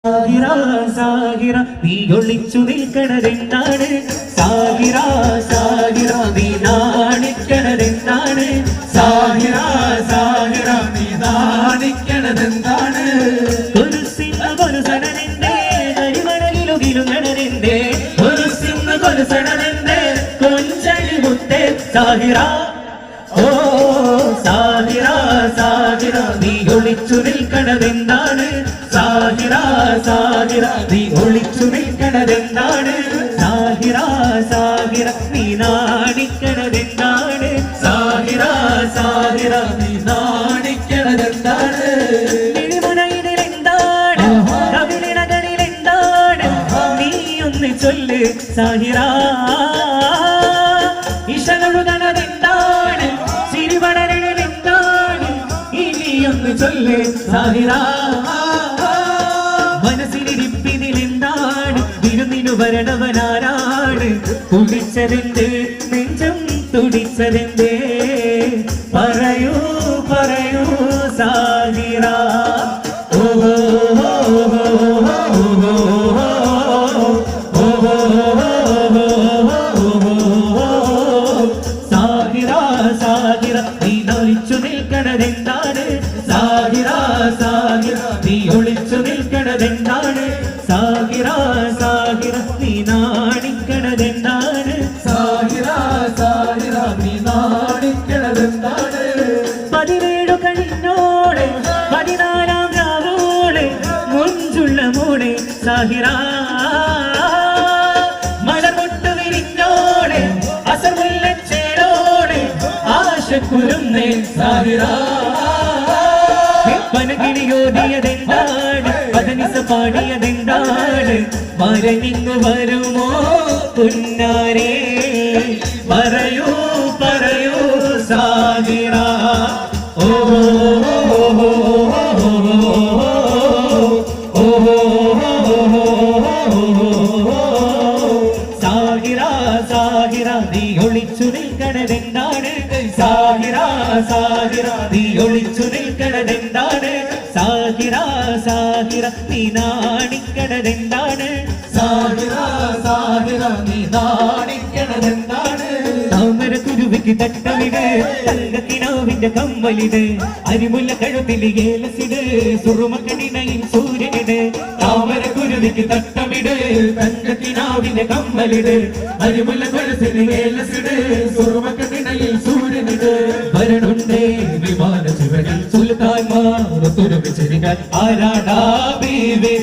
സാഹിറ സാഹിറ നീ ഒളിച്ചു നിൽക്കണതെന്താണ്? സാഹിറ സാഹിറ നീ നാണിക്കണതെന്താണ്? സാഹിറ സാഹിറ നീ നാണിക്കണതെന്താണ്? ഒരു സിംഹ കൊലുസണനെന്റെ കരിമണലിലുകിലുങ്ങണനെന്റെ ഒരു സിംഹ കൊലുസണനെന്റെ കൊഞ്ചളി മുത്തേ സാഹിറ ഓ സാഹിറ സാഹിറ നീ ഒളിച്ചു നിൽക്കണതെന്താണ്? സാഹിറ സാഹിറ നീ ഒളിച്ചു നിൽക്കണതെന്താണ്? സാഹിറ സാഹിറ നീ നാണിക്കണതെന്താണ്? സാഹിറ സാഹിറ നീ നാണിക്കണതെന്താണ്? കിളിമുനയിലെന്താണ്? കവിളിണകളിലെന്താണ്? നീ ഒന്ന് ചൊല്ല് സാഹിറ. ഇഷകളുകണതെന്താണ്? സിരിവളരണെന്താണ്? ഇനിയൊന്ന് ചൊല്ല് സാഹിറ. മനസ്സിലിരിപ്പിനിലെന്താണ്? വിരുന്നിനു വരണവനാരാണ്? കുളിച്ചതെന്ത് നെഞ്ചം തുടിച്ചതെന്തേ? പറയൂ പറയൂ സാഹിറ. ഓഹോ സാഹിറ സാഹിറ നീ ഒളിച്ചു നിൽക്കണതെന്താണ്? സാഹിറ സാഹിറ നീ ഒളിച്ചു നിൽക്കണതെന്താണ്? സാഹിറ സാഹിറ നീ നാണിക്കണതെന്താണ്? സാഹിറ സാഹിറ നീ നാണിക്കണതെന്താണ്? 17 കഴിഞ്ഞോളെ 14 രാവോളെ മുഞ്ചുള്ള മോളെ സാഹിറ. മലമൊട്ട് വിരിഞ്ഞോളെ അസമുല്ലച്ചേരോളെ ആശക്കുരുന്നേ സാഹിറ. പനകിളിയോടിയതെന്താണ്? പതനിസ പാടിയതെന്താണ്? മരണിങ്ങു വരുമോ പുന്നാരേ? പറയൂ പറയൂ സാഹിറ. ഓഹോ സാഹിറ സാഹിറ നീ ഒളിച്ചു നിൽക്കണതെന്താണ്? സാഹിറ സാഹിറ നീ ഒളിച്ചു നിൽക്കണതെന്താണ്? സാഹിറ സാഹിറ നീ നാണിക്കണതെന്താണ്? സാഹിറ സാഹിറ നീ നാണിക്കണതെന്താണ്? താമര കുരുവിക്ക് തട്ടമിട് തങ്കക്കിനാവിന്റെ കമ്മലിട് അരിമുല്ല കഴുത്തിൽ ഏലസിട് സുറുമക്കണിനയിൽ സൂര്യനിട്. താമര കുരുവിക്ക് തട്ടമിട് തങ്കക്കിനാവിന്റെ കമ്മലിട് അരിമുല്ല കഴുത്തിൽ ഏലസിട് സുറുമക്കണിനയിൽ സൂര്യനിട്. വരണുണ്ടേ വിമാന ചുവരിൽ സുൽത്താൻമാർ തുരുവിച്ചിരിക്കാൻ ആരാടാ ബീവി.